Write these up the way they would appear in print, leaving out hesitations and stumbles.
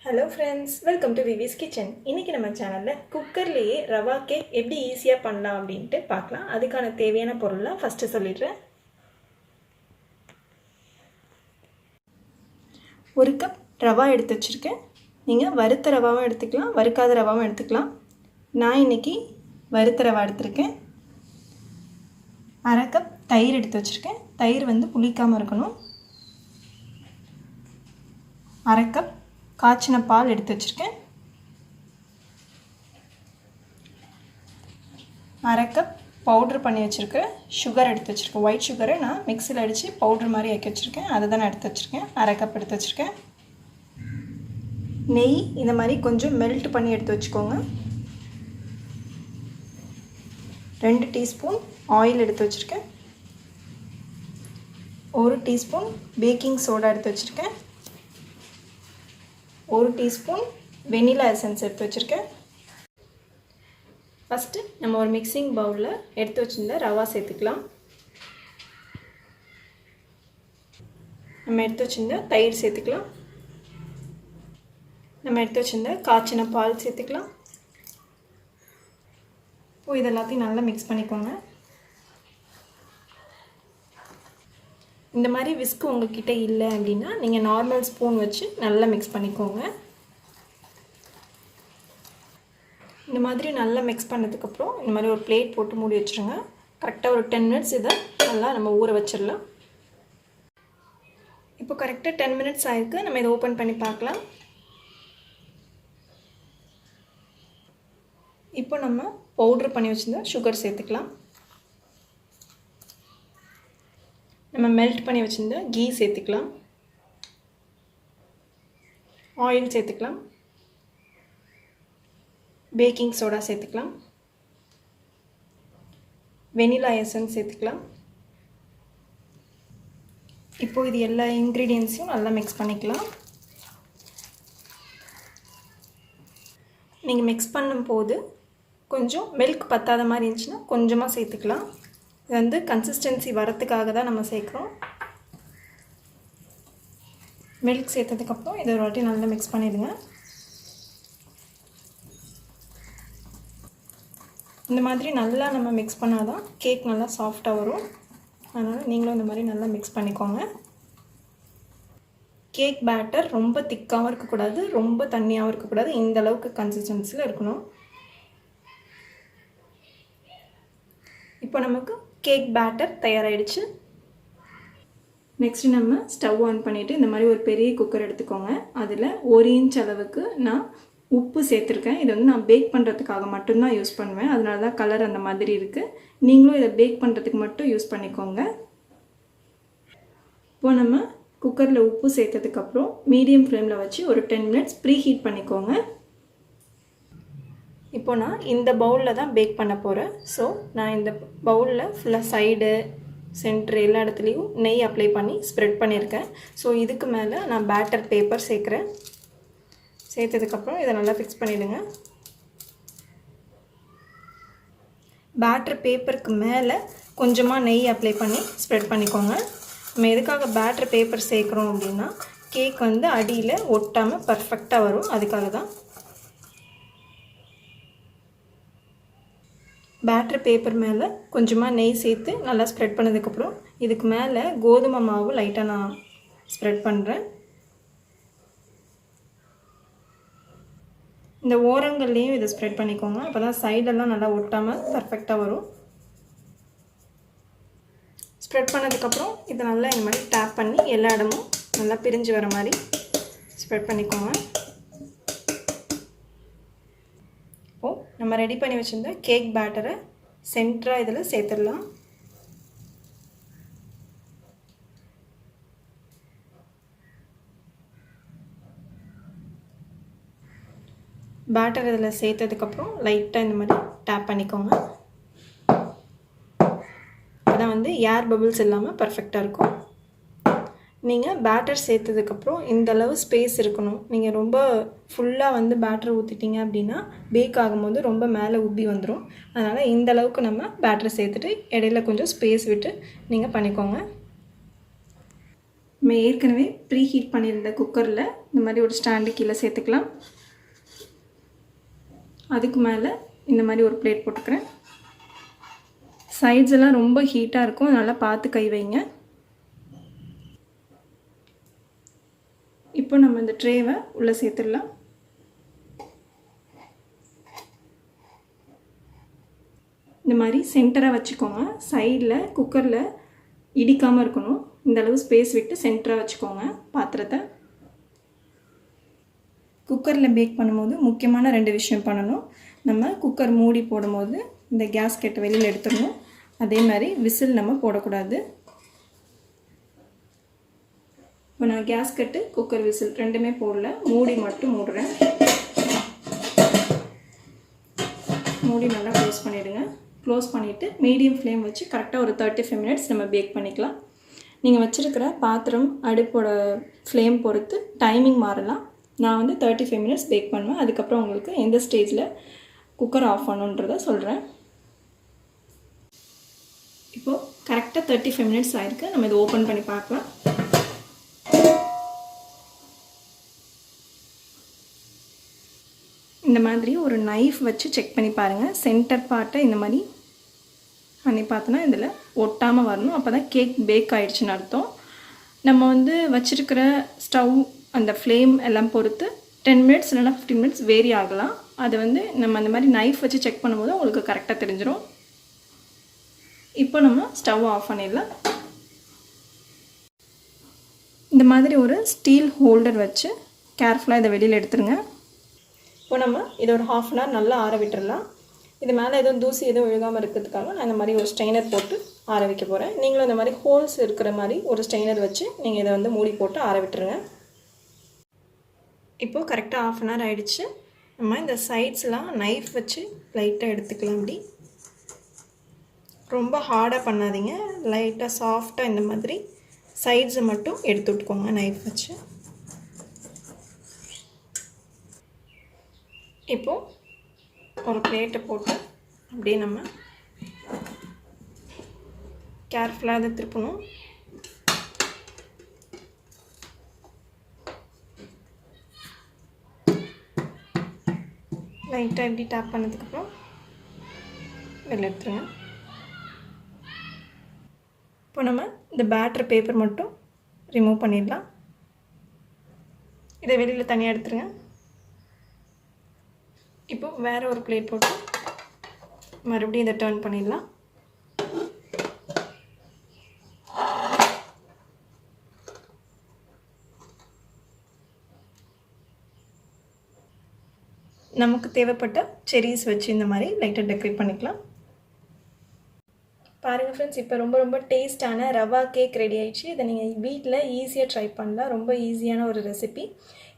Hello friends, welcome to Vivi's Kitchen. இன்னைக்கு நம்ம சேனல்ல குக்கர்லயே ரவா கேக் எப்படி ஈஸியா பண்ணலாம் அப்படினு பார்க்கலாம். அதுக்கான தேவையான பொருளை ஃபர்ஸ்ட் சொல்லிடுறேன். 1 கப் ரவா எடுத்து வச்சிருக்கேன். நீங்க வறுத்த ரவாவும் எடுத்துக்கலாம், வறுக்காத ரவாவும் எடுத்துக்கலாம். நான் இன்னைக்கு வறுத்த ரவா எடுத்துர்க்கேன். 1/2 கப் தயிர் எடுத்து வச்சிருக்கேன். தயிர் வந்து புளிக்காம இருக்கணும். 1/2 கப் காய்ச்சின பால் எடுத்து வச்சிருக்கேன். 1/2 கப் பவுடர் பண்ணி வச்சிருக்கேன். சுகர் எடுத்து வச்சிருக்கேன். ஒயிட் சுகரை நான் மிக்ஸியில் அடித்து பவுடர் மாதிரி ஆக்கி வச்சிருக்கேன். அதை தான் நான் எடுத்து வச்சிருக்கேன். 1/2 கப் எடுத்து வச்சிருக்கேன். நெய் இந்த மாதிரி கொஞ்சம் மெல்ட் பண்ணி எடுத்து வச்சுக்கோங்க. 2 டீஸ்பூன் ஆயில் எடுத்து வச்சிருக்கேன். 1 டீஸ்பூன் பேக்கிங் சோடா எடுத்து வச்சிருக்கேன். 1 டீஸ்பூன் வெனிலா எசன்ஸ் எடுத்து வச்சிருக்கேன். ஃபர்ஸ்ட் நம்ம ஒரு மிக்சிங் பவுல்ல எடுத்து வச்சிருந்த ரவா சேர்த்துக்கலாம். நம்ம எடுத்து வச்சிருந்த தயிர் சேர்த்துக்கலாம். நம்ம எடுத்து வச்சிருந்த காய்ச்சின பால் சேர்த்துக்கலாம். இப்போ இதெல்லாத்தையும் நல்லா மிக்ஸ் பண்ணிக்கோங்க. இந்த மாதிரி விஸ்க் உங்ககிட்ட இல்லை அப்படின்னா நீங்கள் நார்மல் ஸ்பூன் வச்சு நல்லா மிக்ஸ் பண்ணிக்கோங்க. இந்த மாதிரி நல்லா மிக்ஸ் பண்ணதுக்கப்புறம் இந்த மாதிரி ஒரு பிளேட் போட்டு மூடி வச்சுருங்க. கரெக்டாக ஒரு 10 மினிட்ஸ் இதை நல்லா நம்ம ஊற வச்சிடலாம். இப்போ கரெக்டாக 10 மினிட்ஸ் ஆயிருக்கு. நம்ம இதை ஓப்பன் பண்ணி பார்க்கலாம். இப்போ நம்ம பவுடர் பண்ணி வச்சுருந்தா சுகர் சேர்த்துக்கலாம். நம்ம மெல்ட் பண்ணி வச்சிருந்த கீ சேர்த்துக்கலாம். ஆயில் சேர்த்துக்கலாம். பேக்கிங் சோடா சேர்த்துக்கலாம். வெனிலா எசன்ஸ் சேர்த்துக்கலாம். இப்போ இது எல்லா இன்க்ரீடியன்ட்ஸையும் நல்லா மிக்ஸ் பண்ணிக்கலாம். நீங்கள் மிக்ஸ் பண்ணும்போது கொஞ்சம் மில்க் பத்தாத மாதிரி இருந்துச்சுன்னா கொஞ்சமாக சேர்த்துக்கலாம். இது வந்து கன்சிஸ்டன்சி வரத்துக்காக தான் நம்ம சேர்க்குறோம். மில்க் சேர்த்ததுக்கப்புறம் இதை ஒரு வாட்டி நல்லா மிக்ஸ் பண்ணிடுங்க. இந்த மாதிரி நல்லா நம்ம மிக்ஸ் பண்ணால் தான் கேக் நல்லா சாஃப்டாக வரும். அதனால் நீங்களும் இந்த மாதிரி நல்லா மிக்ஸ் பண்ணிக்கோங்க. கேக் பேட்டர் ரொம்ப திக்காகவும் இருக்கக்கூடாது, ரொம்ப தண்ணியாகவும் இருக்கக்கூடாது. இந்த அளவுக்கு கன்சிஸ்டன்சியில் இருக்கணும். இப்போ நமக்கு கேக் பேட்டர் தயாராகிடுச்சு. நெக்ஸ்ட் நம்ம ஸ்டவ் ஆன் பண்ணிவிட்டு இந்த மாதிரி ஒரு பெரிய குக்கர் எடுத்துக்கோங்க. அதில் 1 இன்ச் அளவுக்கு நான் உப்பு சேர்த்துருக்கேன். இதை வந்து நான் பேக் பண்ணுறதுக்காக மட்டும்தான் யூஸ் பண்ணுவேன். அதனால தான் கலர் அந்த மாதிரி இருக்குது. நீங்களும் இதை பேக் பண்ணுறதுக்கு மட்டும் யூஸ் பண்ணிக்கோங்க. இப்போ நம்ம குக்கரில் உப்பு சேர்த்ததுக்கப்புறம் மீடியம் ஃப்ளேமில் வச்சு ஒரு 10 மினிட்ஸ் ப்ரீ ஹீட் பண்ணிக்கோங்க. இப்போ நான் இந்த பவுலில் தான் பேக் பண்ண போகிறேன். ஸோ நான் இந்த பவுலில் ஃபுல்லாக சைடு சென்டர் எல்லா இடத்துலையும் நெய் அப்ளை பண்ணி ஸ்ப்ரெட் பண்ணியிருக்கேன். ஸோ இதுக்கு மேலே நான் பேட்டர் பேப்பர் சேர்க்குறேன். சேர்த்ததுக்கப்புறம் இதை நல்லா ஃபிக்ஸ் பண்ணிவிடுங்க. பேட்டர் பேப்பருக்கு மேலே கொஞ்சமாக நெய் அப்ளை பண்ணி ஸ்ப்ரெட் பண்ணிக்கோங்க. நம்ம எதுக்காக பேட்டர் பேப்பர் சேர்க்குறோம் அப்படின்னா கேக் வந்து அடியில் ஒட்டாமல் பர்ஃபெக்டாக வரும். அதுக்காக தான். பேட்டர் பேப்பர் மேலே கொஞ்சமாக நெய் சேர்த்து நல்லா ஸ்ப்ரெட் பண்ணதுக்கப்புறம் இதுக்கு மேலே கோதுமை மாவு லைட்டாக நான் ஸ்ப்ரெட் பண்ணுறேன். இந்த ஓரங்கள்லேயும் இதை ஸ்ப்ரெட் பண்ணிக்கோங்க. அப்போ தான் சைடெல்லாம் நல்லா ஒட்டாமல் பர்ஃபெக்டாக வரும். ஸ்ப்ரெட் பண்ணதுக்கப்புறம் இதை நல்லா இந்த மாதிரி டேப் பண்ணி எல்லா இடமும் நல்லா பிரிஞ்சு வர மாதிரி ஸ்ப்ரெட் பண்ணிக்கோங்க. இப்போது நம்ம ரெடி பண்ணி வச்சுருந்த கேக் பேட்டரை சென்டராக இதில் சேர்த்துடலாம். பேட்டர் இதில் சேர்த்ததுக்கப்புறம் லைட்டாக இந்த மாதிரி டேப் பண்ணிக்கோங்க. அதான் வந்து ஏர் பபிள்ஸ் இல்லாமல் பர்ஃபெக்டாக இருக்கும். நீங்கள் பேட்டர் சேர்த்ததுக்கப்புறம் இந்தளவு ஸ்பேஸ் இருக்கணும். நீங்கள் ரொம்ப ஃபுல்லாக வந்து பேட்டர் ஊற்றிட்டீங்க அப்படின்னா பேக் ஆகும்போது ரொம்ப மேலே உப்பி வந்துடும். அதனால் இந்தளவுக்கு நம்ம பேட்டர் சேர்த்துட்டு இடையில கொஞ்சம் ஸ்பேஸ் விட்டு நீங்கள் பண்ணிக்கோங்க. நம்ம ஏற்கனவே ப்ரீ ஹீட் பண்ணியிருந்த குக்கரில் இந்த மாதிரி ஒரு ஸ்டாண்டு கீழே சேர்த்துக்கலாம். அதுக்கு மேலே இந்த மாதிரி ஒரு பிளேட் போட்டுக்கிறேன். சைட்ஸ் எல்லாம் ரொம்ப ஹீட்டாக இருக்கும், அதனால் பார்த்து கை வைங்க. இப்போ நம்ம இந்த ட்ரேவை உள்ளே சேர்த்துடலாம். இந்த மாதிரி சென்டராக வச்சுக்கோங்க. சைடில் குக்கரில் இடிக்காமல் இருக்கணும். இந்த அளவு ஸ்பேஸ் விட்டு சென்டராக வச்சுக்கோங்க பாத்திரத்தை. குக்கரில் பேக் பண்ணும்போது முக்கியமான 2 விஷயம் பண்ணணும். நம்ம குக்கர் மூடி போடும்போது இந்த கேஸ்கெட்டை வெளியில் எடுத்துடணும். அதே மாதிரி விசில் நம்ம போடக்கூடாது. இப்போ நான் கேஸ்கெட்டு குக்கர் விசில் 2மே போடல, மூடி மட்டும் மூடுறேன். மூடி நல்லா க்ளோஸ் பண்ணிவிடுங்க. க்ளோஸ் பண்ணிவிட்டு மீடியம் ஃப்ளேம் வச்சு கரெக்டாக ஒரு 35 மினிட்ஸ் நம்ம பேக் பண்ணிக்கலாம். நீங்கள் வச்சுருக்கிற பாத்திரம் அடுப்போட ஃப்ளேம் பொறுத்து டைமிங் மாறலாம். நான் வந்து 35 மினிட்ஸ் பேக் பண்ணுவேன். அதுக்கப்புறம் உங்களுக்கு எந்த ஸ்டேஜில் குக்கர் ஆஃப் பண்ணுன்றதை சொல்கிறேன். இப்போது கரெக்டாக 35 மினிட்ஸ் ஆயிருக்கு. நம்ம இதை ஓப்பன் பண்ணி பார்க்கலாம். இந்த மாதிரி ஒரு நைஃப் வச்சு செக் பண்ணி பாருங்கள். சென்டர் பார்ட்டை இந்த மாதிரி பண்ணி பார்த்தோன்னா இதில் ஒட்டாமல் வரணும். அப்போ தான் கேக் பேக் ஆகிடுச்சின்னு அர்த்தம். நம்ம வந்து வச்சுருக்கிற ஸ்டவ் அந்த ஃப்ளேம் எல்லாம் பொறுத்து 10 மினிட்ஸ் இல்லைனா 15 மினிட்ஸ் வேரி ஆகலாம். அது வந்து நம்ம அந்த மாதிரி நைஃப் வச்சு செக் பண்ணும்போது உங்களுக்கு கரெக்டாக தெரிஞ்சிடும். இப்போ நம்ம ஸ்டவ் ஆஃப் பண்ணிடலாம். இந்த மாதிரி ஒரு ஸ்டீல் ஹோல்டர் வச்சு கேர்ஃபுல்லாக இதை வெளியில் எடுத்துருங்க. இப்போ நம்ம இதை ஒரு 1/2 அன் ஹவர் நல்லா ஆற விட்டுடலாம். இது மேலே எதுவும் தூசி எதுவும் விழுகாமல் இருக்கிறதுக்காக நான் இந்த மாதிரி ஒரு ஸ்ட்ரெயினர் போட்டு ஆற வைக்க போகிறேன். நீங்களும் இந்த மாதிரி ஹோல்ஸ் இருக்கிற மாதிரி ஒரு ஸ்ட்ரெயினர் வச்சு நீங்கள் இதை வந்து மூடி போட்டு ஆற விட்டுருங்க. இப்போது கரெக்டாக 1/2 அன் ஹவர் ஆகிடுச்சு. நம்ம இந்த சைட்ஸ்லாம் நைஃப் வச்சு லைட்டாக எடுத்துக்கலாம். அப்படி ரொம்ப ஹார்டாக பண்ணாதீங்க, லைட்டாக சாஃப்டாக இந்த மாதிரி சைட்ஸை மட்டும் எடுத்து விட்டுக்கோங்க நைஃப் வச்சு. இப்போது ஒரு பிளேட்டை போட்டு அப்படியே நம்ம கேர்ஃபுல்லாக அதை திருப்பணும். லைட்டாக இப்படி டேப் பண்ணதுக்கப்புறம் வெளில எடுத்துருங்க. இப்போ நம்ம இந்த பேட்டர் பேப்பர் மட்டும் ரிமூவ் பண்ணிடலாம். இதை வெளியில் தனியாக எடுத்துருங்க. இப்போ வேறு ஒரு பிளேட் போட்டு மறுபடியும் இதை டர்ன் பண்ணிடலாம். நமக்கு தேவைப்பட்ட செரீஸ் வச்சு இந்த மாதிரி லைட்டாக டெக்கரேட் பண்ணிக்கலாம். பாருங்கள் ஃப்ரெண்ட்ஸ், இப்போ ரொம்ப டேஸ்டான ரவா கேக் ரெடி ஆயிடுச்சு. இதை நீங்கள் வீட்டில் ஈஸியாக ட்ரை பண்ணலாம். ரொம்ப ஈஸியான ஒரு ரெசிபி.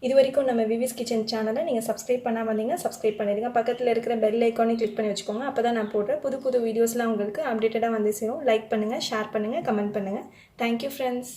இது வரைக்கும் நம்ம விவிஸ் கிச்சன் சேனலை நீங்கள் சப்ஸ்கிரைப் பண்ணாமல் வந்தீங்க, சப்ஸ்கிரைப் பண்ணிடுங்க. பக்கத்தில் இருக்கிற பெல் ஐக்கானை கிளிக் பண்ணி வச்சுக்கோங்க. அப்போ தான் நான் போடுற புது வீடியோஸ்லாம் உங்களுக்கு அப்டேட்டடாக வந்து சேரும். லைக் பண்ணுங்கள், ஷேர் பண்ணுங்கள், கமெண்ட் பண்ணுங்கள். Thank you friends.